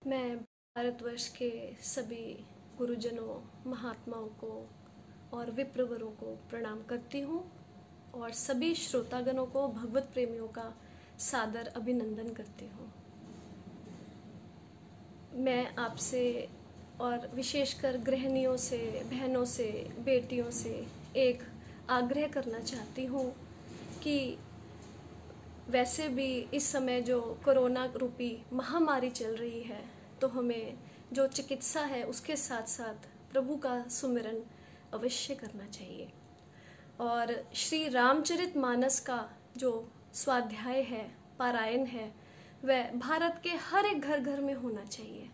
मैं भारतवर्ष के सभी गुरुजनों, महात्माओं को और विप्रवरों को प्रणाम करती हूँ और सभी श्रोतागणों को, भगवत प्रेमियों का सादर अभिनंदन करती हूँ। मैं आपसे और विशेषकर गृहिणियों से, बहनों से, बेटियों से एक आग्रह करना चाहती हूँ कि वैसे भी इस समय जो कोरोना रूपी महामारी चल रही है, तो हमें जो चिकित्सा है उसके साथ साथ प्रभु का सुमिरन अवश्य करना चाहिए। और श्री रामचरितमानस का जो स्वाध्याय है, पारायण है, वह भारत के हर एक घर घर में होना चाहिए,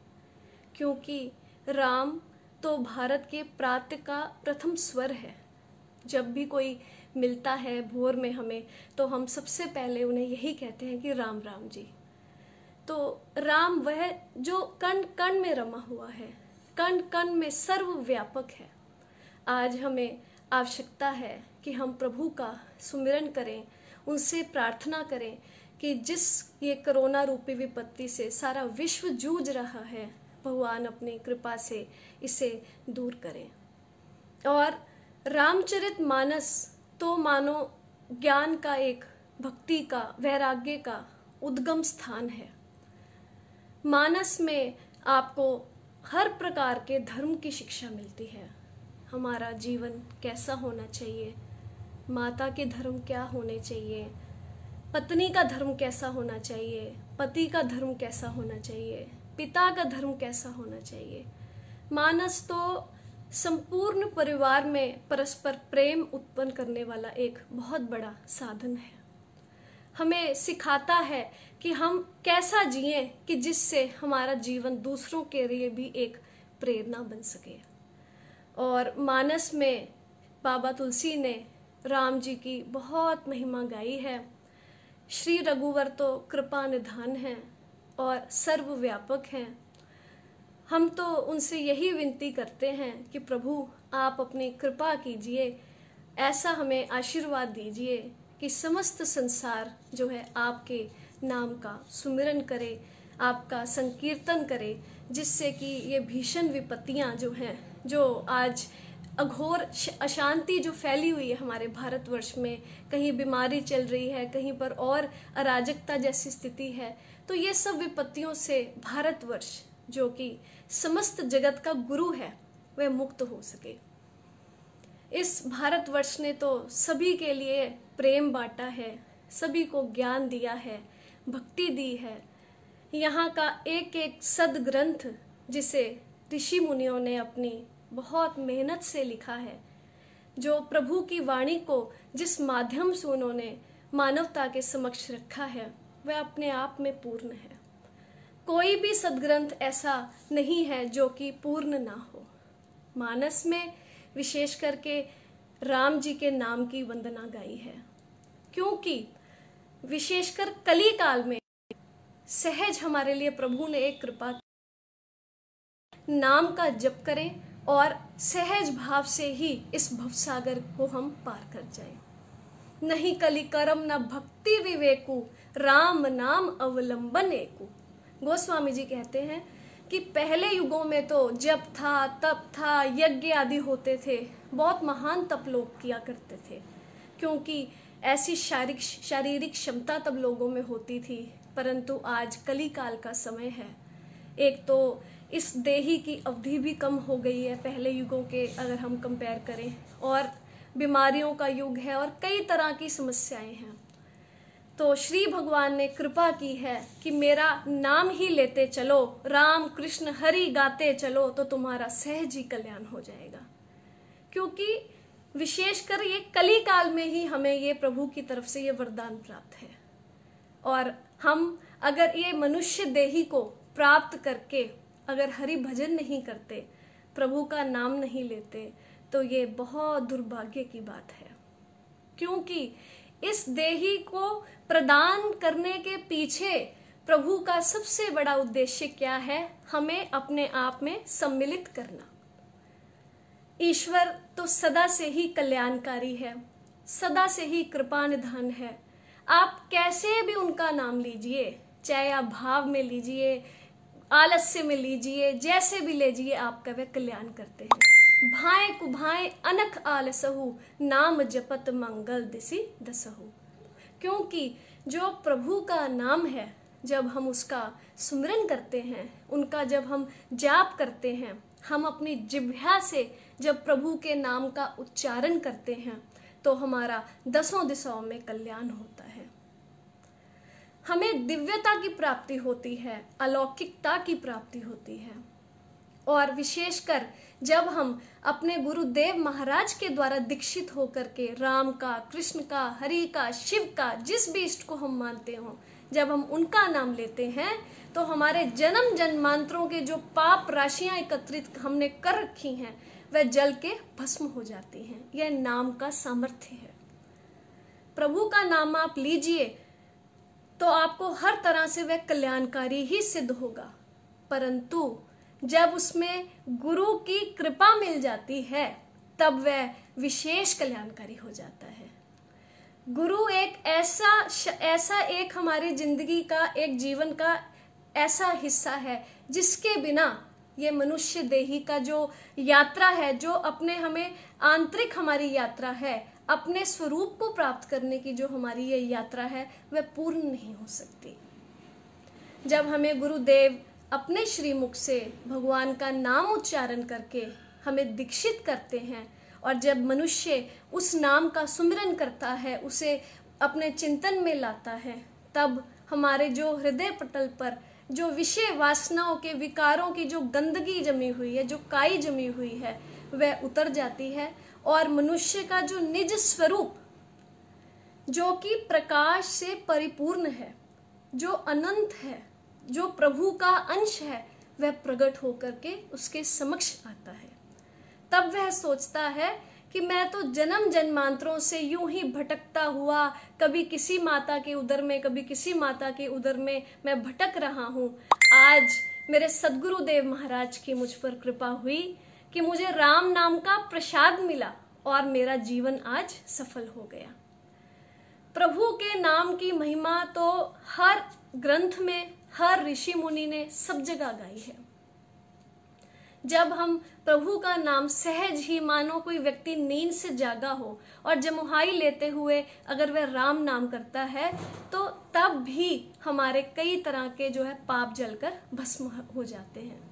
क्योंकि राम तो भारत के प्रातः का प्रथम स्वर है। जब भी कोई मिलता है भोर में हमें, तो हम सबसे पहले उन्हें यही कहते हैं कि राम राम जी। तो राम वह जो कण कण में रमा हुआ है, कण कण में सर्वव्यापक है। आज हमें आवश्यकता है कि हम प्रभु का सुमिरन करें, उनसे प्रार्थना करें कि जिस ये कोरोना रूपी विपत्ति से सारा विश्व जूझ रहा है, भगवान अपनी कृपा से इसे दूर करें। और रामचरितमानस तो मानो ज्ञान का एक, भक्ति का, वैराग्य का उद्गम स्थान है। मानस में आपको हर प्रकार के धर्म की शिक्षा मिलती है। हमारा जीवन कैसा होना चाहिए, माता के धर्म क्या होने चाहिए, पत्नी का धर्म कैसा होना चाहिए, पति का धर्म कैसा होना चाहिए, पिता का धर्म कैसा होना चाहिए। मानस तो संपूर्ण परिवार में परस्पर प्रेम उत्पन्न करने वाला एक बहुत बड़ा साधन है। हमें सिखाता है कि हम कैसा जिएं कि जिससे हमारा जीवन दूसरों के लिए भी एक प्रेरणा बन सके। और मानस में बाबा तुलसी ने राम जी की बहुत महिमा गाई है। श्री रघुवर तो कृपा निधान हैं और सर्वव्यापक हैं। हम तो उनसे यही विनती करते हैं कि प्रभु आप अपनी कृपा कीजिए, ऐसा हमें आशीर्वाद दीजिए कि समस्त संसार जो है आपके नाम का सुमिरन करे, आपका संकीर्तन करे, जिससे कि ये भीषण विपत्तियां जो हैं, जो आज अघोर अशांति जो फैली हुई है हमारे भारतवर्ष में, कहीं बीमारी चल रही है, कहीं पर और अराजकता जैसी स्थिति है, तो ये सब विपत्तियों से भारतवर्ष जो कि समस्त जगत का गुरु है, वह मुक्त हो सके। इस भारतवर्ष ने तो सभी के लिए प्रेम बांटा है, सभी को ज्ञान दिया है, भक्ति दी है। यहाँ का एक एक सदग्रंथ जिसे ऋषि मुनियों ने अपनी बहुत मेहनत से लिखा है, जो प्रभु की वाणी को जिस माध्यम से उन्होंने मानवता के समक्ष रखा है, वह अपने आप में पूर्ण है। कोई भी सदग्रंथ ऐसा नहीं है जो कि पूर्ण ना हो। मानस में विशेष करके राम जी के नाम की वंदना गाई है, क्योंकि विशेषकर कली काल में सहज हमारे लिए प्रभु ने एक कृपा, नाम का जप करें और सहज भाव से ही इस भवसागर को हम पार कर जाएं। नहीं कली करम न भक्ति विवेकु, राम नाम अवलंबन एकु। गोस्वामी जी कहते हैं कि पहले युगों में तो जप था, तप था, यज्ञ आदि होते थे, बहुत महान तप लोग किया करते थे, क्योंकि ऐसी शारीरिक क्षमता तब लोगों में होती थी। परंतु आज कली काल का समय है। एक तो इस देही की अवधि भी कम हो गई है पहले युगों के अगर हम कंपेयर करें, और बीमारियों का युग है और कई तरह की समस्याएं हैं। तो श्री भगवान ने कृपा की है कि मेरा नाम ही लेते चलो, राम कृष्ण हरि गाते चलो, तो तुम्हारा सहज ही कल्याण हो जाएगा। क्योंकि विशेषकर ये कली काल में ही हमें ये प्रभु की तरफ से ये वरदान प्राप्त है। और हम अगर ये मनुष्य देही को प्राप्त करके अगर हरि भजन नहीं करते, प्रभु का नाम नहीं लेते, तो ये बहुत दुर्भाग्य की बात है। क्योंकि इस देही को प्रदान करने के पीछे प्रभु का सबसे बड़ा उद्देश्य क्या है? हमें अपने आप में सम्मिलित करना। ईश्वर तो सदा से ही कल्याणकारी है, सदा से ही कृपा निधान है। आप कैसे भी उनका नाम लीजिए, चाहे आप भाव में लीजिए, आलस्य में लीजिए, जैसे भी लीजिए, आपका वह कल्याण करते हैं। भाए कुभाए अनख आलसहु, नाम जपत मंगल दिसि दसहु। क्योंकि जो प्रभु का नाम है, जब हम उसका सुमिरन करते हैं, उनका जब हम जाप करते हैं, हम अपनी जिह्वा से जब प्रभु के नाम का उच्चारण करते हैं, तो हमारा 10 दिशाओं में कल्याण होता है। हमें दिव्यता की प्राप्ति होती है, अलौकिकता की प्राप्ति होती है। और विशेषकर जब हम अपने गुरुदेव महाराज के द्वारा दीक्षित होकर के राम का, कृष्ण का, हरि का, शिव का, जिस भी इष्ट को हम मानते हो, जब हम उनका नाम लेते हैं, तो हमारे जन्म जन्मांतरों के जो पाप राशियां एकत्रित हमने कर रखी हैं, वह जल के भस्म हो जाती हैं। यह नाम का सामर्थ्य है। प्रभु का नाम आप लीजिए तो आपको हर तरह से वह कल्याणकारी ही सिद्ध होगा। परंतु जब उसमें गुरु की कृपा मिल जाती है, तब वह विशेष कल्याणकारी हो जाता है। गुरु एक ऐसा एक हमारी जिंदगी का, एक जीवन का ऐसा हिस्सा है जिसके बिना ये मनुष्य देही का जो यात्रा है, जो अपने हमें आंतरिक हमारी यात्रा है, अपने स्वरूप को प्राप्त करने की जो हमारी ये यात्रा है, वह पूर्ण नहीं हो सकती। जब हमें गुरुदेव अपने श्रीमुख से भगवान का नाम उच्चारण करके हमें दीक्षित करते हैं, और जब मनुष्य उस नाम का सुमिरन करता है, उसे अपने चिंतन में लाता है, तब हमारे जो हृदय पटल पर जो विषय वासनाओं के विकारों की जो गंदगी जमी हुई है, जो काई जमी हुई है, वह उतर जाती है। और मनुष्य का जो निज स्वरूप, जो कि प्रकाश से परिपूर्ण है, जो अनंत है, जो प्रभु का अंश है, वह प्रकट होकर के उसके समक्ष आता है। तब वह सोचता है कि मैं तो जन्म जन्मांतरों से यूं ही भटकता हुआ, कभी किसी माता के उदर में, कभी किसी माता के उदर में मैं भटक रहा हूं। आज मेरे सद्गुरुदेव महाराज की मुझ पर कृपा हुई कि मुझे राम नाम का प्रसाद मिला और मेरा जीवन आज सफल हो गया। प्रभु के नाम की महिमा तो हर ग्रंथ में, हर ऋषि मुनि ने सब जगह गाई है। जब हम प्रभु का नाम सहज ही, मानो कोई व्यक्ति नींद से जागा हो और जमुहाई लेते हुए अगर वह राम नाम करता है, तो तब भी हमारे कई तरह के जो है पाप जलकर भस्म हो जाते हैं।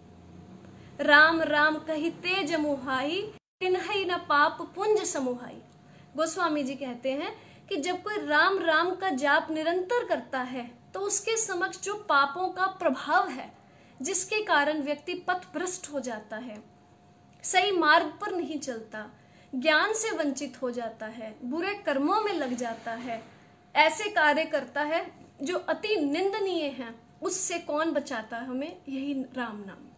राम राम कहिते जमुहाई, तिन्हई न पाप पुंज समुहाई। गोस्वामी जी कहते हैं कि जब कोई राम राम का जाप निरंतर करता है, तो उसके समक्ष जो पापों का प्रभाव है, जिसके कारण व्यक्ति पथभ्रष्ट हो जाता है, सही मार्ग पर नहीं चलता, ज्ञान से वंचित हो जाता है, बुरे कर्मों में लग जाता है, ऐसे कार्य करता है जो अति निंदनीय हैं, उससे कौन बचाता है हमें? यही राम नाम।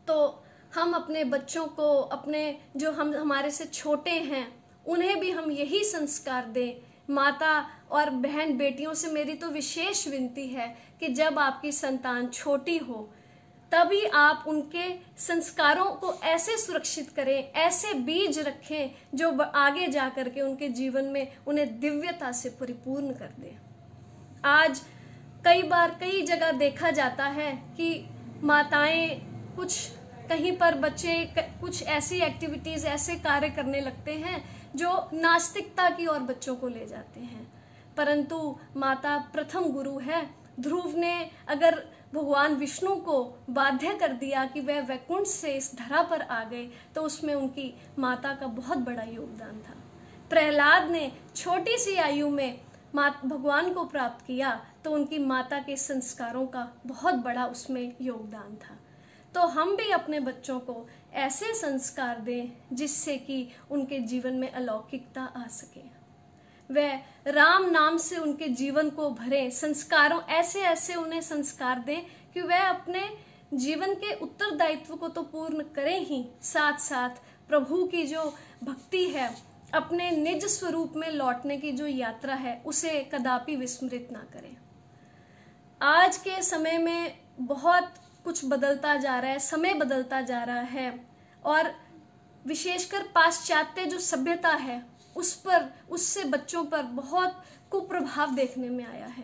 तो हम अपने बच्चों को, अपने जो हमारे से छोटे हैं, उन्हें भी हम यही संस्कार दें। माता और बहन बेटियों से मेरी तो विशेष विनती है कि जब आपकी संतान छोटी हो, तभी आप उनके संस्कारों को ऐसे सुरक्षित करें, ऐसे बीज रखें जो आगे जाकर के उनके जीवन में उन्हें दिव्यता से परिपूर्ण कर दे। आज कई बार कई जगह देखा जाता है कि माताएं कुछ, कहीं पर बच्चे कुछ ऐसी एक्टिविटीज, ऐसे कार्य करने लगते हैं जो नास्तिकता की ओर बच्चों को ले जाते हैं। परंतु माता प्रथम गुरु है। ध्रुव ने अगर भगवान विष्णु को बाध्य कर दिया कि वह वैकुंठ से इस धरा पर आ गए, तो उसमें उनकी माता का बहुत बड़ा योगदान था। प्रहलाद ने छोटी सी आयु में भगवान को प्राप्त किया, तो उनकी माता के संस्कारों का बहुत बड़ा उसमें योगदान था। तो हम भी अपने बच्चों को ऐसे संस्कार दें जिससे कि उनके जीवन में अलौकिकता आ सके। वह राम नाम से उनके जीवन को भरें, संस्कारों ऐसे ऐसे उन्हें संस्कार दें कि वह अपने जीवन के उत्तरदायित्व को तो पूर्ण करें ही, साथ साथ प्रभु की जो भक्ति है, अपने निज स्वरूप में लौटने की जो यात्रा है, उसे कदापि विस्मृत ना करें। आज के समय में बहुत कुछ बदलता जा रहा है, समय बदलता जा रहा है, और विशेषकर पाश्चात्य जो सभ्यता है उससे बच्चों पर बहुत कुप्रभाव देखने में आया है।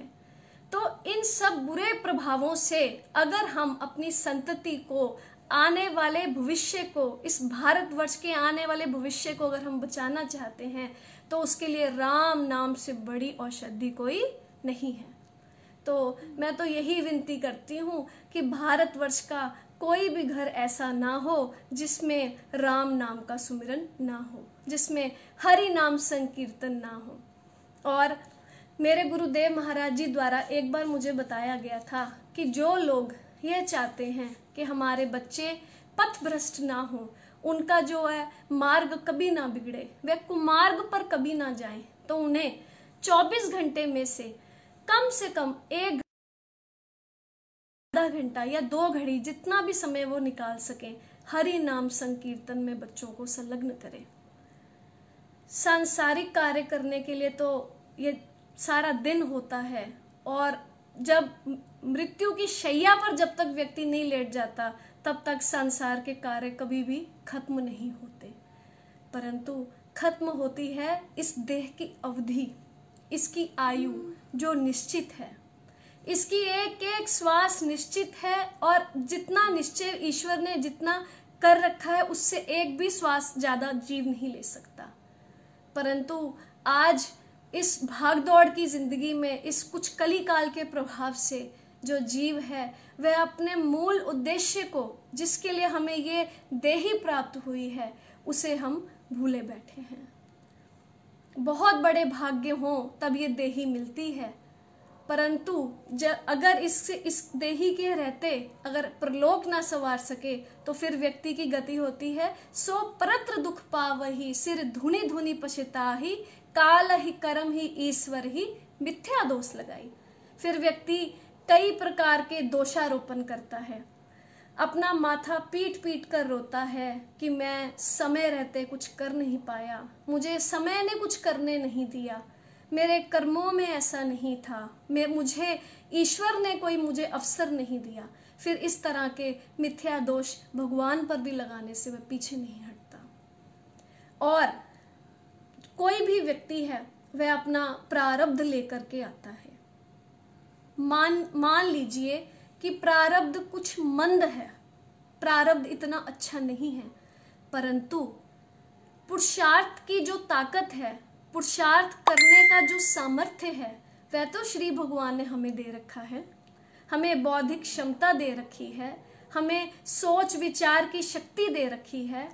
तो इन सब बुरे प्रभावों से अगर हम अपनी संतति को, आने वाले भविष्य को, इस भारतवर्ष के आने वाले भविष्य को अगर हम बचाना चाहते हैं तो उसके लिए राम नाम से बड़ी औषधि कोई नहीं है। तो मैं तो यही विनती करती हूँ कि भारतवर्ष का कोई भी घर ऐसा ना हो जिसमें राम नाम का सुमिरन ना हो, जिसमें हरि नाम संकीर्तन ना हो। और मेरे गुरुदेव महाराज जी द्वारा एक बार मुझे बताया गया था कि जो लोग ये चाहते हैं कि हमारे बच्चे पथभ्रष्ट ना हो, उनका जो है मार्ग कभी ना बिगड़े, वे कुमार्ग पर कभी ना जाएं, तो उन्हें 24 घंटे में से कम 1 आधा घंटा या 2 घड़ी, जितना भी समय वो निकाल सकें, हरि नाम संकीर्तन में बच्चों को संलग्न करें। सांसारिक कार्य करने के लिए तो ये सारा दिन होता है, और जब मृत्यु की शैया पर जब तक व्यक्ति नहीं लेट जाता तब तक संसार के कार्य कभी भी खत्म नहीं होते, परंतु खत्म होती है इस देह की अवधि, इसकी आयु जो निश्चित है, इसकी एक एक श्वास निश्चित है, और जितना निश्चय ईश्वर ने जितना कर रखा है उससे एक भी श्वास ज्यादा जीव नहीं ले सकता। परंतु आज इस भागदौड़ की जिंदगी में, इस कुछ कली काल के प्रभाव से जो जीव है वह अपने मूल उद्देश्य को, जिसके लिए हमें ये देही प्राप्त हुई है, उसे हम भूले बैठे हैं। बहुत बड़े भाग्य हों तब ये देही मिलती है, परंतु अगर इस देही के रहते अगर प्रलोक ना सवार सके तो फिर व्यक्ति की गति होती है सो परत्र दुख पावही, सिर धुनि धुनि पछताही, काल ही कर्म ही ईश्वर ही मिथ्या दोष लगाई। फिर व्यक्ति कई प्रकार के दोषारोपण करता है, अपना माथा पीट पीट कर रोता है कि मैं समय रहते कुछ कर नहीं पाया, मुझे समय ने कुछ करने नहीं दिया, मेरे कर्मों में ऐसा नहीं था, मुझे ईश्वर ने कोई मुझे अवसर नहीं दिया। फिर इस तरह के मिथ्या दोष भगवान पर भी लगाने से वह पीछे नहीं हटता। और कोई भी व्यक्ति है वह अपना प्रारब्ध लेकर के आता है। मान लीजिए कि प्रारब्ध कुछ मंद है, प्रारब्ध इतना अच्छा नहीं है, परंतु पुरुषार्थ की जो ताकत है, पुरुषार्थ करने का जो सामर्थ्य है, वह तो श्री भगवान ने हमें दे रखा है। हमें बौद्धिक क्षमता दे रखी है, हमें सोच विचार की शक्ति दे रखी है।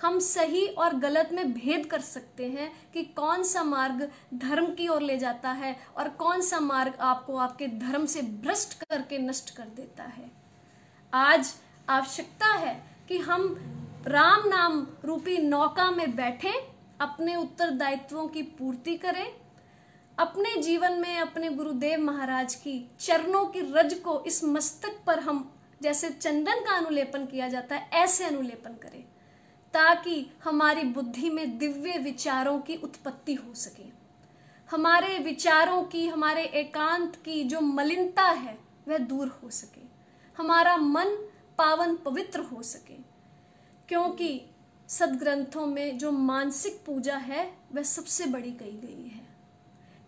हम सही और गलत में भेद कर सकते हैं कि कौन सा मार्ग धर्म की ओर ले जाता है और कौन सा मार्ग आपको आपके धर्म से भ्रष्ट करके नष्ट कर देता है। आज आवश्यकता है कि हम राम नाम रूपी नौका में बैठें, अपने उत्तरदायित्वों की पूर्ति करें, अपने जीवन में अपने गुरुदेव महाराज की चरणों की रज को इस मस्तक पर हम जैसे चंदन का अनुलेपन किया जाता है ऐसे अनुलेपन करें, ताकि हमारी बुद्धि में दिव्य विचारों की उत्पत्ति हो सके, हमारे विचारों की, हमारे एकांत की जो मलिनता है वह दूर हो सके, हमारा मन पावन पवित्र हो सके। क्योंकि सदग्रंथों में जो मानसिक पूजा है वह सबसे बड़ी कही गई है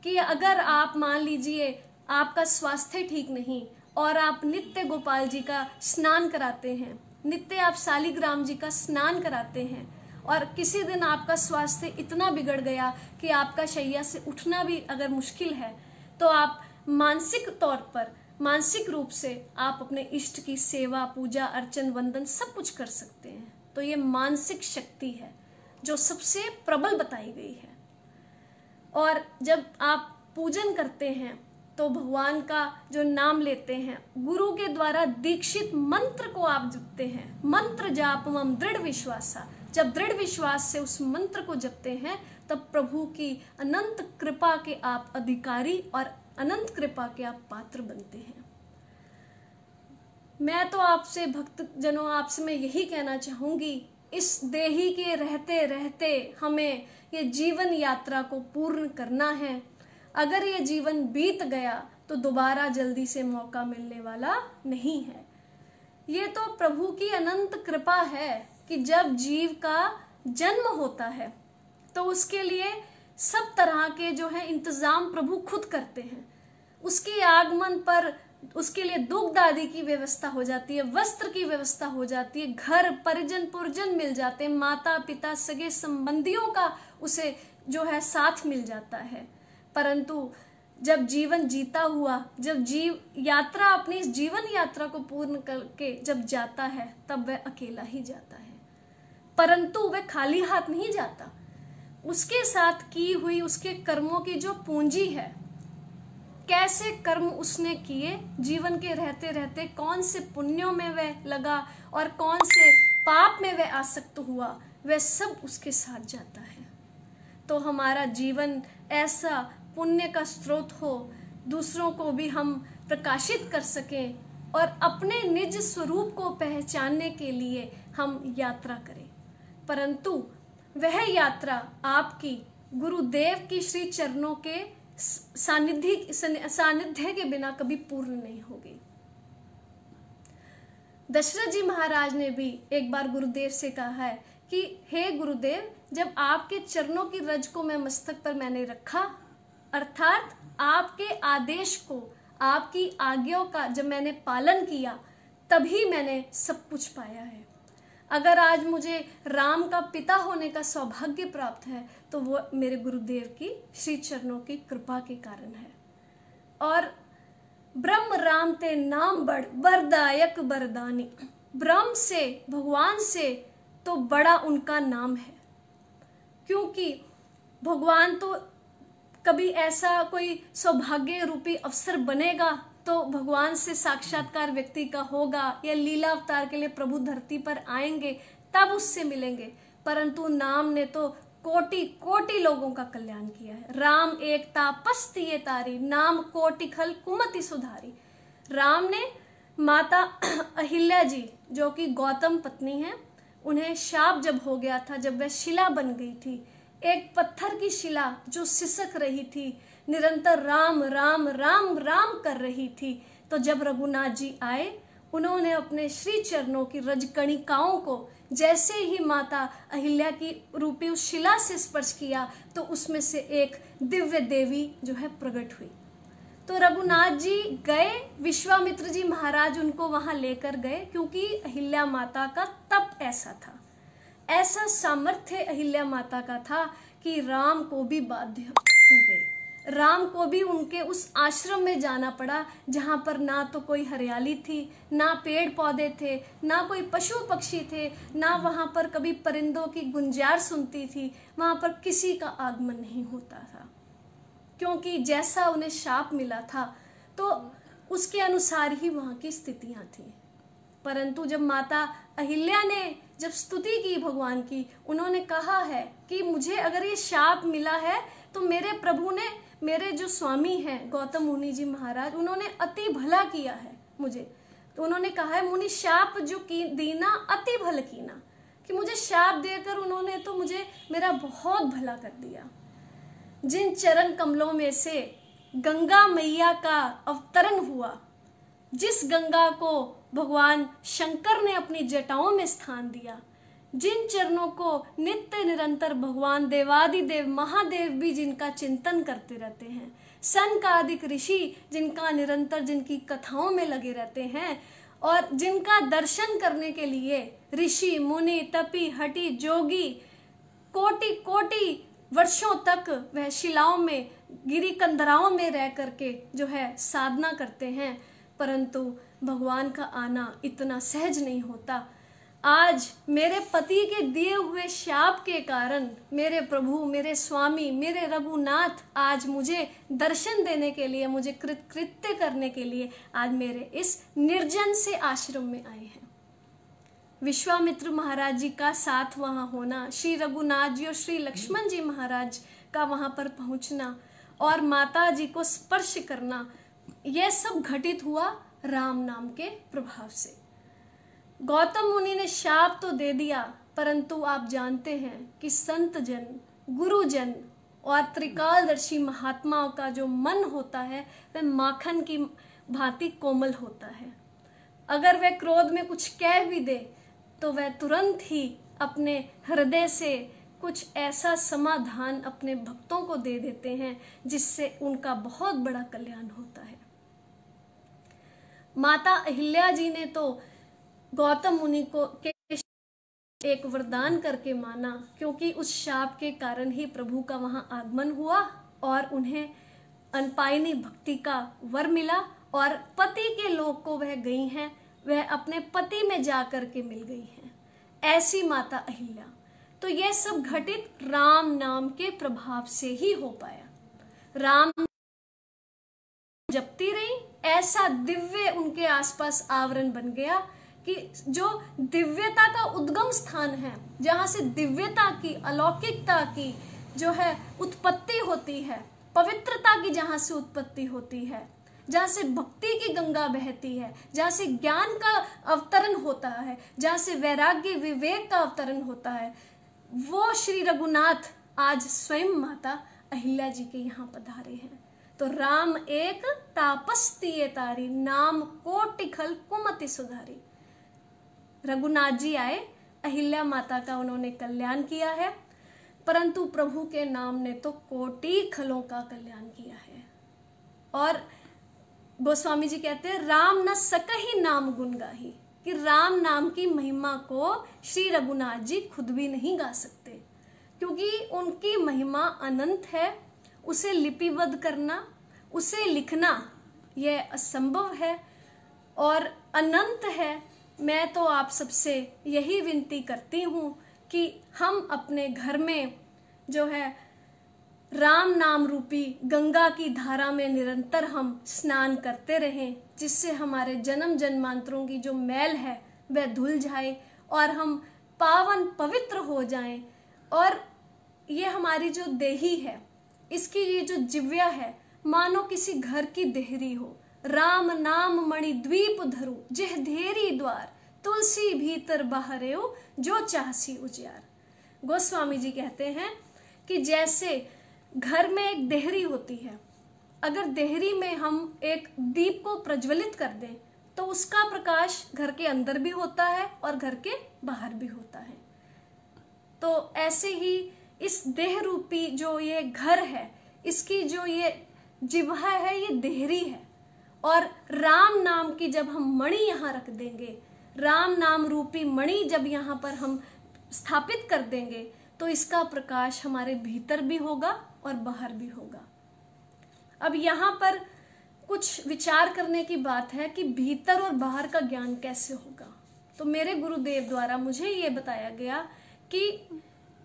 कि अगर आप मान लीजिए आपका स्वास्थ्य ठीक नहीं और आप नित्य गोपाल जी का स्नान कराते हैं, नित्य आप शालिग्राम जी का स्नान कराते हैं, और किसी दिन आपका स्वास्थ्य इतना बिगड़ गया कि आपका शैया से उठना भी अगर मुश्किल है, तो आप मानसिक तौर पर, मानसिक रूप से आप अपने इष्ट की सेवा, पूजा, अर्चन, वंदन सब कुछ कर सकते हैं। तो ये मानसिक शक्ति है जो सबसे प्रबल बताई गई है। और जब आप पूजन करते हैं तो भगवान का जो नाम लेते हैं, गुरु के द्वारा दीक्षित मंत्र को आप जपते हैं, मंत्र जापमम दृढ़ विश्वासा। जब दृढ़ विश्वास से उस मंत्र को जपते हैं तब प्रभु की अनंत कृपा के आप अधिकारी और अनंत कृपा के आप पात्र बनते हैं। मैं तो आपसे भक्त जनों, आपसे मैं यही कहना चाहूंगी, इस देही के रहते रहते हमें ये जीवन यात्रा को पूर्ण करना है। अगर ये जीवन बीत गया तो दोबारा जल्दी से मौका मिलने वाला नहीं है। ये तो प्रभु की अनंत कृपा है कि जब जीव का जन्म होता है तो उसके लिए सब तरह के जो है इंतजाम प्रभु खुद करते हैं। उसके आगमन पर उसके लिए दुग्ध आदि की व्यवस्था हो जाती है, वस्त्र की व्यवस्था हो जाती है, घर परिजन पुरजन मिल जाते हैं, माता पिता सगे संबंधियों का उसे जो है साथ मिल जाता है। परंतु जब जीवन जीता हुआ, जब यात्रा अपनी इस जीवन यात्रा को पूर्ण करके जब जाता है, तब वह अकेला ही जाता है। परंतु वह खाली हाथ नहीं जाता, उसके साथ की हुई उसके कर्मों की जो पूंजी है, कैसे कर्म उसने किए, जीवन के रहते रहते कौन से पुण्यों में वह लगा और कौन से पाप में वह आसक्त हुआ, वह सब उसके साथ जाता है। तो हमारा जीवन ऐसा पुण्य का स्रोत हो, दूसरों को भी हम प्रकाशित कर सकें और अपने निज स्वरूप को पहचानने के लिए हम यात्रा करें। परंतु वह यात्रा आपकी गुरुदेव की श्री चरणों के सानिध्य के बिना कभी पूर्ण नहीं होगी। दशरथ जी महाराज ने भी एक बार गुरुदेव से कहा है कि हे गुरुदेव, जब आपके चरणों की रज को मैं मस्तक पर मैंने रखा, अर्थात आपके आदेश को, आपकी आज्ञाओं का जब मैंने पालन किया, तभी मैंने सब कुछ पाया है। अगर आज मुझे राम का पिता होने का सौभाग्य प्राप्त है तो वो मेरे गुरुदेव की श्री चरणों की कृपा के कारण है। और ब्रह्म राम ते नाम बड़ वरदायक वरदानी, ब्रह्म से, भगवान से तो बड़ा उनका नाम है, क्योंकि भगवान तो कभी ऐसा कोई सौभाग्य रूपी अवसर बनेगा तो भगवान से साक्षात्कार व्यक्ति का होगा, या लीला अवतार के लिए प्रभु धरती पर आएंगे तब उससे मिलेंगे। परंतु नाम ने तो कोटि कोटि लोगों का कल्याण किया है। राम एक तापस्ती ये तारी, नाम कोटि खल कुमति सुधारी। राम ने माता अहिल्या जी, जो कि गौतम पत्नी है, उन्हें शाप जब हो गया था, जब वह शिला बन गई थी, एक पत्थर की शिला जो सिसक रही थी, निरंतर राम राम राम राम कर रही थी, तो जब रघुनाथ जी आए, उन्होंने अपने श्री चरणों की रजकणिकाओं को जैसे ही माता अहिल्या की रूपी उस शिला से स्पर्श किया, तो उसमें से एक दिव्य देवी जो है प्रकट हुई। तो रघुनाथ जी गए, विश्वामित्र जी महाराज उनको वहां लेकर गए, क्योंकि अहिल्या माता का तप ऐसा था, ऐसा सामर्थ्य अहिल्या माता का था कि राम को भी बाध्य हो गए। राम को भी उनके उस आश्रम में जाना पड़ा जहां पर ना तो कोई हरियाली थी, ना पेड़ पौधे थे, ना कोई पशु पक्षी थे, ना वहां पर कभी परिंदों की गुंजार सुनती थी, वहां पर किसी का आगमन नहीं होता था, क्योंकि जैसा उन्हें शाप मिला था तो उसके अनुसार ही वहां की स्थितियां थी। परंतु जब माता अहिल्या ने जब स्तुति की भगवान की, उन्होंने कहा है कि मुझे अगर ये शाप मिला है तो मेरे प्रभु ने, मेरे जो स्वामी हैं गौतम मुनि जी महाराज, उन्होंने अति भला किया है मुझे। तो उन्होंने कहा है, मुनि शाप जो की दीना अति भल कीना, कि मुझे शाप देकर उन्होंने तो मुझे मेरा बहुत भला कर दिया। जिन चरण कमलों में से गंगा मैया का अवतरण हुआ, जिस गंगा को भगवान शंकर ने अपनी जटाओं में स्थान दिया, जिन चरणों को नित्य निरंतर भगवान देवादिदेव महादेव भी जिनका चिंतन करते रहते हैं, सनकादिक ऋषि जिनका निरंतर जिनकी कथाओं में लगे रहते हैं, और जिनका दर्शन करने के लिए ऋषि मुनि तपी हटि जोगी कोटि कोटि वर्षों तक वह शिलाओं में, गिरी कंदराओं में रह करके जो है साधना करते हैं, परंतु भगवान का आना इतना सहज नहीं होता। आज मेरे पति के दिए हुए शाप के कारण मेरे प्रभु, मेरे स्वामी, मेरे रघुनाथ आज मुझे दर्शन देने के लिए, मुझे कृत्य करने के लिए आज मेरे इस निर्जन से आश्रम में आए हैं। विश्वामित्र महाराज जी का साथ वहां होना, श्री रघुनाथ जी और श्री लक्ष्मण जी महाराज का वहां पर पहुंचना और माता जी को स्पर्श करना, यह सब घटित हुआ राम नाम के प्रभाव से। गौतम मुनि ने शाप तो दे दिया, परंतु आप जानते हैं कि संत जन, गुरुजन और त्रिकालदर्शी महात्माओं का जो मन होता है वह माखन की भांति कोमल होता है। अगर वह क्रोध में कुछ कह भी दे तो वह तुरंत ही अपने हृदय से कुछ ऐसा समाधान अपने भक्तों को दे देते हैं जिससे उनका बहुत बड़ा कल्याण होता है। माता अहिल्या जी ने तो गौतम मुनि को एक वरदान करके माना, क्योंकि उस शाप के कारण ही प्रभु का वहां आगमन हुआ और उन्हें अनपायनी भक्ति का वर मिला और पति के लोक को वह गई हैं, वह अपने पति में जाकर के मिल गई हैं। ऐसी माता अहिल्या। तो यह सब घटित राम नाम के प्रभाव से ही हो पाया। राम जपती रही, ऐसा दिव्य उनके आसपास आवरण बन गया कि जो दिव्यता का उद्गम स्थान है, जहां से दिव्यता की, अलौकिकता की जो है उत्पत्ति होती है, पवित्रता की जहां से उत्पत्ति होती है, जहां से भक्ति की गंगा बहती है, जहां से ज्ञान का अवतरण होता है, जहां से वैराग्य विवेक का अवतरण होता है, वो श्री रघुनाथ आज स्वयं माता अहिल्या जी के यहाँ पधारे हैं। तो राम एक तापस तिये तारी, नाम कोटि खल कुमति सुधारी। रघुनाथ जी आए, अहिल्या माता का उन्होंने कल्याण किया है, परंतु प्रभु के नाम ने तो कोटि खलों का कल्याण किया है। और गोस्वामी जी कहते हैं राम न सकहि नाम गुण गाही, कि राम नाम की महिमा को श्री रघुनाथ जी खुद भी नहीं गा सकते, क्योंकि उनकी महिमा अनंत है। उसे लिपिबद्ध करना, उसे लिखना यह असंभव है और अनंत है। मैं तो आप सबसे यही विनती करती हूँ कि हम अपने घर में जो है राम नाम रूपी गंगा की धारा में निरंतर हम स्नान करते रहें, जिससे हमारे जन्म जन्मांतरों की जो मैल है वह धुल जाए और हम पावन पवित्र हो जाएं। और ये हमारी जो देही है, इसकी ये जो जिव्या है, मानो किसी घर की देहरी हो। राम नाम मणि द्वीप धरु, जेह धेरी द्वार, तुलसी भीतर बाहरेओ, जो चाहसी उजियार। गोस्वामी जी कहते हैं कि जैसे घर में एक देहरी होती है, अगर देहरी में हम एक दीप को प्रज्वलित कर दें तो उसका प्रकाश घर के अंदर भी होता है और घर के बाहर भी होता है। तो ऐसे ही इस देह रूपी जो ये घर है, इसकी जो ये जिह्वा है, ये देहरी है। और राम नाम की जब हम मणि यहाँ रख देंगे, राम नाम रूपी मणि जब यहाँ पर हम स्थापित कर देंगे, तो इसका प्रकाश हमारे भीतर भी होगा और बाहर भी होगा। अब यहाँ पर कुछ विचार करने की बात है कि भीतर और बाहर का ज्ञान कैसे होगा। तो मेरे गुरुदेव द्वारा मुझे ये बताया गया कि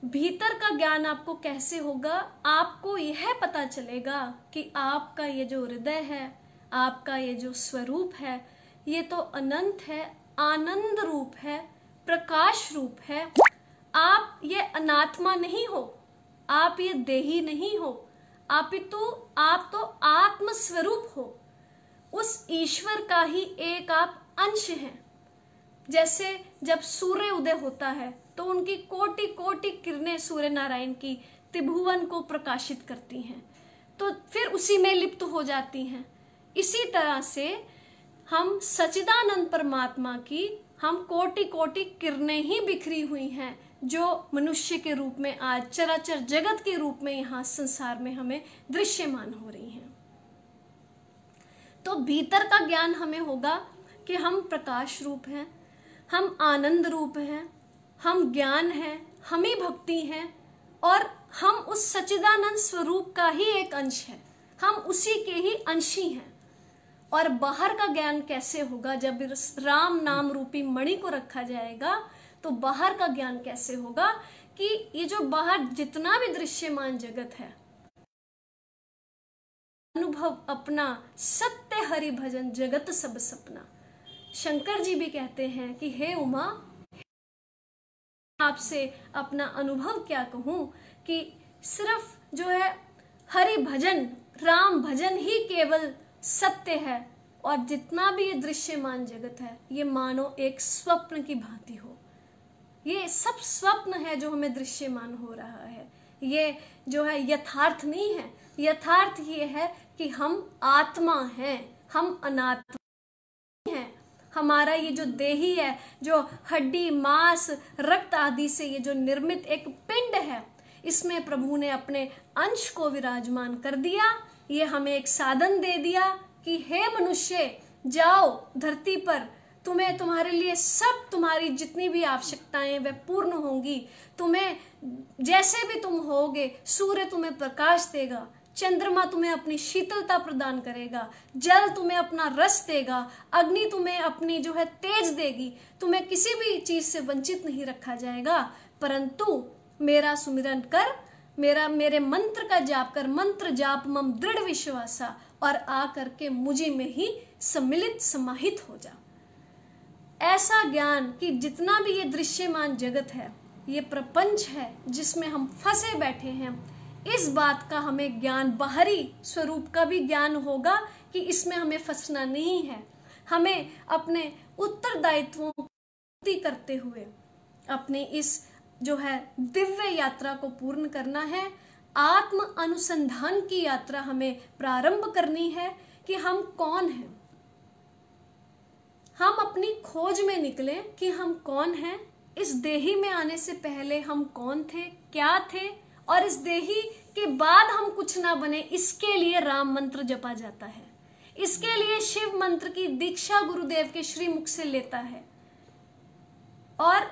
भीतर का ज्ञान आपको कैसे होगा। आपको यह पता चलेगा कि आपका ये जो हृदय है, आपका ये जो स्वरूप है, ये तो अनंत है, आनंद रूप है, प्रकाश रूप है। आप ये अनात्मा नहीं हो, आप ये देही नहीं हो, आप तो आत्म स्वरूप हो। उस ईश्वर का ही एक आप अंश हैं। जैसे जब सूर्य उदय होता है तो उनकी कोटि कोटि किरणें सूर्य नारायण की त्रिभुवन को प्रकाशित करती हैं, तो फिर उसी में लिप्त हो जाती हैं। इसी तरह से हम सच्चिदानंद परमात्मा की हम कोटि कोटि किरणें ही बिखरी हुई हैं, जो मनुष्य के रूप में आज चराचर जगत के रूप में यहाँ संसार में हमें दृश्यमान हो रही हैं। तो भीतर का ज्ञान हमें होगा कि हम प्रकाश रूप हैं, हम आनंद रूप हैं, हम ज्ञान हैं, हम ही भक्ति हैं और हम उस सच्चिदानंद स्वरूप का ही एक अंश है, हम उसी के ही अंशी हैं। और बाहर का ज्ञान कैसे होगा? जब राम नाम रूपी मणि को रखा जाएगा तो बाहर का ज्ञान कैसे होगा कि ये जो बाहर जितना भी दृश्यमान जगत है, अनुभव अपना सत्य हरि भजन जगत सब सपना। शंकर जी भी कहते हैं कि हे उमा, आपसे अपना अनुभव क्या कहूं कि सिर्फ जो है हरि भजन, राम भजन ही केवल सत्य है और जितना भी ये दृश्यमान जगत है ये मानो एक स्वप्न की भांति हो। ये सब स्वप्न है जो हमें दृश्यमान हो रहा है, ये जो है यथार्थ नहीं है। यथार्थ ये है कि हम आत्मा हैं, हम अनात्मा हैं, हमारा ये जो देही है, जो हड्डी मांस रक्त आदि से ये जो निर्मित एक पिंड है, इसमें प्रभु ने अपने अंश को विराजमान कर दिया। ये हमें एक साधन दे दिया कि हे मनुष्य, जाओ धरती पर, तुम्हें तुम्हारे लिए सब तुम्हारी जितनी भी आवश्यकताएं वह पूर्ण होंगी। तुम्हें जैसे भी तुम होगे, सूर्य तुम्हें प्रकाश देगा, चंद्रमा तुम्हें अपनी शीतलता प्रदान करेगा, जल तुम्हें अपना रस देगा, अग्नि तुम्हें अपनी जो है तेज देगी। तुम्हें किसी भी चीज से वंचित नहीं रखा जाएगा, परंतु मेरा सुमिरन कर, मेरे मंत्र का जाप कर, मंत्र जाप मम दृढ़ विश्वासा, और आ करके मुझे में ही सम्मिलित समाहित हो जा। ऐसा ज्ञान कि जितना भी ये दृश्यमान जगत है, ये प्रपंच है जिसमें हम फंसे बैठे हैं, इस बात का हमें ज्ञान, बाहरी स्वरूप का भी ज्ञान होगा कि इसमें हमें फंसना नहीं है। हमें अपने उत्तरदायित्वों को पूर्ति करते हुए अपनी इस जो है दिव्य यात्रा को पूर्ण करना है। आत्म अनुसंधान की यात्रा हमें प्रारंभ करनी है कि हम कौन हैं। हम अपनी खोज में निकले कि हम कौन हैं। इस देही में आने से पहले हम कौन थे, क्या थे, और इस देही के बाद हम कुछ ना बने, इसके लिए राम मंत्र जपा जाता है। इसके लिए शिव मंत्र की दीक्षा गुरुदेव के श्रीमुख से लेता है। और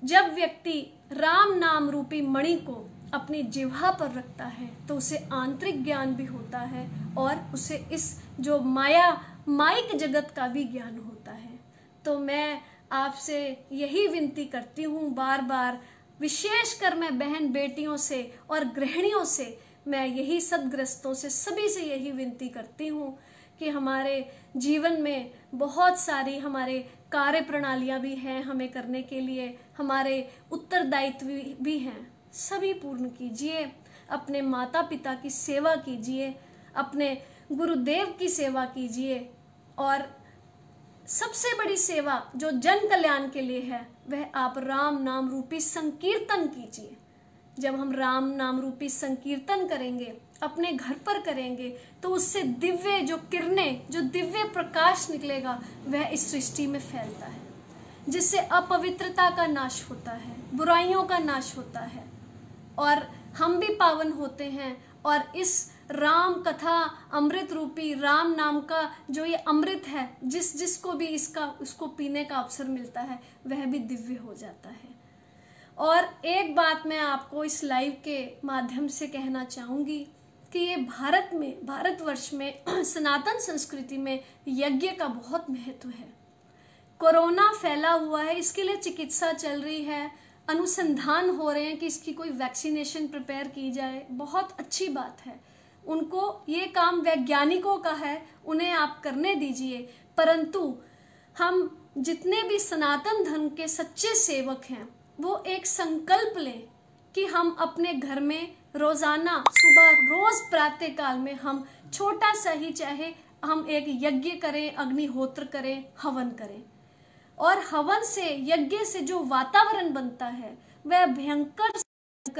जब व्यक्ति राम नाम रूपी मणि को अपनी जिह्वा पर रखता है तो उसे आंतरिक ज्ञान भी होता है और उसे इस जो माइक जगत का भी ज्ञान होता है। तो मैं आपसे यही विनती करती हूँ बार बार, विशेषकर मैं बहन बेटियों से और गृहिणियों से, मैं यही सदग्रस्तों से, सभी से यही विनती करती हूँ कि हमारे जीवन में बहुत सारी हमारे कार्य प्रणालियाँ भी हैं हमें करने के लिए, हमारे उत्तरदायित्व भी हैं, सभी पूर्ण कीजिए। अपने माता पिता की सेवा कीजिए, अपने गुरुदेव की सेवा कीजिए, और सबसे बड़ी सेवा जो जन कल्याण के लिए है वह आप राम नाम रूपी संकीर्तन कीजिए। जब हम राम नाम रूपी संकीर्तन करेंगे, अपने घर पर करेंगे, तो उससे दिव्य जो किरणें, जो दिव्य प्रकाश निकलेगा वह इस सृष्टि में फैलता है, जिससे अपवित्रता का नाश होता है, बुराइयों का नाश होता है, और हम भी पावन होते हैं। और इस राम कथा अमृत रूपी राम नाम का जो ये अमृत है, जिसको भी उसको पीने का अवसर मिलता है, वह भी दिव्य हो जाता है। और एक बात मैं आपको इस लाइव के माध्यम से कहना चाहूँगी कि ये भारतवर्ष में सनातन संस्कृति में यज्ञ का बहुत महत्व है। कोरोना फैला हुआ है, इसके लिए चिकित्सा चल रही है, अनुसंधान हो रहे हैं कि इसकी कोई वैक्सीनेशन प्रिपेयर की जाए, बहुत अच्छी बात है। उनको ये काम वैज्ञानिकों का है, उन्हें आप करने दीजिए। परंतु हम जितने भी सनातन धर्म के सच्चे सेवक हैं, वो एक संकल्प लें कि हम अपने घर में रोजाना सुबह रोज प्रातः काल में हम छोटा सा ही चाहे हम एक यज्ञ करें, अग्निहोत्र करें, हवन करें। और हवन से, यज्ञ से जो वातावरण बनता है वह भयंकर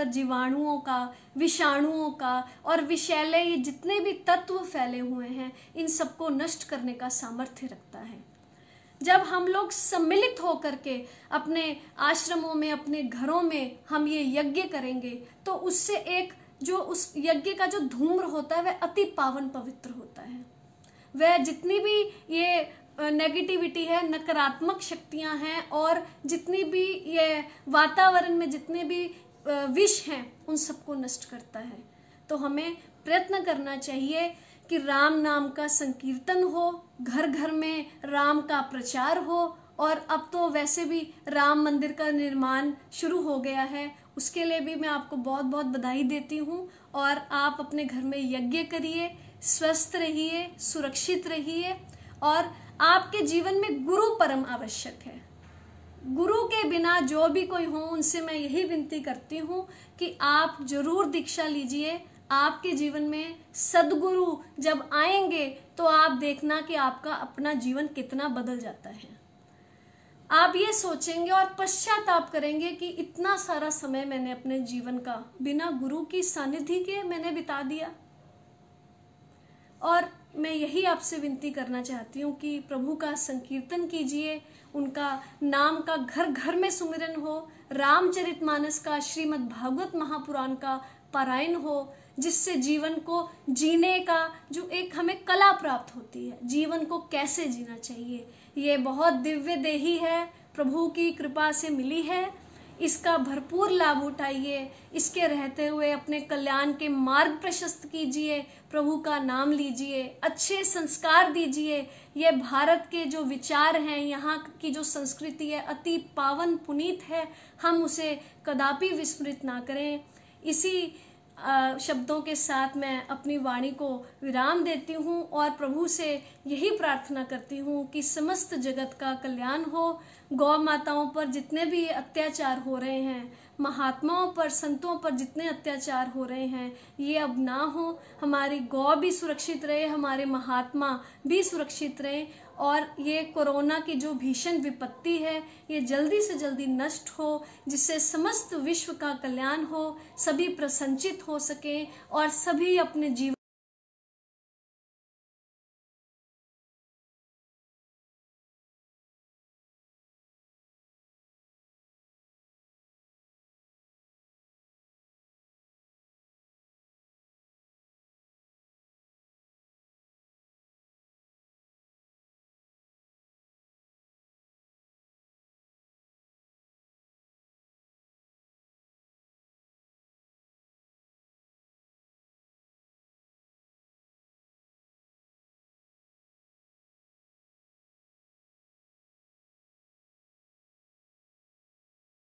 जीवाणुओं का, विषाणुओं का और विषैले ये जितने भी तत्व फैले हुए हैं, इन सबको नष्ट करने का सामर्थ्य रखता है। जब हम लोग सम्मिलित होकर के अपने आश्रमों में, अपने घरों में हम ये यज्ञ करेंगे, तो उससे एक जो उस यज्ञ का जो धूम्र होता है वह अति पावन पवित्र होता है। वह जितनी भी ये नेगेटिविटी है, नकारात्मक शक्तियां हैं, और जितनी भी ये वातावरण में जितने भी विष हैं, उन सबको नष्ट करता है। तो हमें प्रयत्न करना चाहिए कि राम नाम का संकीर्तन हो, घर घर में राम का प्रचार हो। और अब तो वैसे भी राम मंदिर का निर्माण शुरू हो गया है, उसके लिए भी मैं आपको बहुत बहुत बधाई देती हूँ। और आप अपने घर में यज्ञ करिए, स्वस्थ रहिए, सुरक्षित रहिए। और आपके जीवन में गुरु परम आवश्यक है। गुरु के बिना जो भी कोई हो, उनसे मैं यही विनती करती हूँ कि आप जरूर दीक्षा लीजिए। आपके जीवन में सदगुरु जब आएंगे तो आप देखना कि आपका अपना जीवन कितना बदल जाता है। आप ये सोचेंगे और पश्चाताप करेंगे कि इतना सारा समय मैंने अपने जीवन का बिना गुरु की सानिध्य के मैंने बिता दिया। और मैं यही आपसे विनती करना चाहती हूँ कि प्रभु का संकीर्तन कीजिए, उनका नाम का घर घर में सुमिरन हो, रामचरितमानस का, श्रीमद् भागवत महापुराण का पारायण हो, जिससे जीवन को जीने का जो एक हमें कला प्राप्त होती है, जीवन को कैसे जीना चाहिए। ये बहुत दिव्य देही है, प्रभु की कृपा से मिली है, इसका भरपूर लाभ उठाइए, इसके रहते हुए अपने कल्याण के मार्ग प्रशस्त कीजिए, प्रभु का नाम लीजिए, अच्छे संस्कार दीजिए। ये भारत के जो विचार हैं, यहाँ की जो संस्कृति है, अति पावन पुनीत है, हम उसे कदापि विस्मृत ना करें। इसी शब्दों के साथ मैं अपनी वाणी को विराम देती हूँ और प्रभु से यही प्रार्थना करती हूँ कि समस्त जगत का कल्याण हो, गौ माताओं पर जितने भी अत्याचार हो रहे हैं, महात्माओं पर, संतों पर जितने अत्याचार हो रहे हैं, ये अब ना हो, हमारी गौ भी सुरक्षित रहे, हमारे महात्मा भी सुरक्षित रहे, और ये कोरोना की जो भीषण विपत्ति है ये जल्दी से जल्दी नष्ट हो, जिससे समस्त विश्व का कल्याण हो, सभी प्रसन्नचित हो सके और सभी अपने जीवन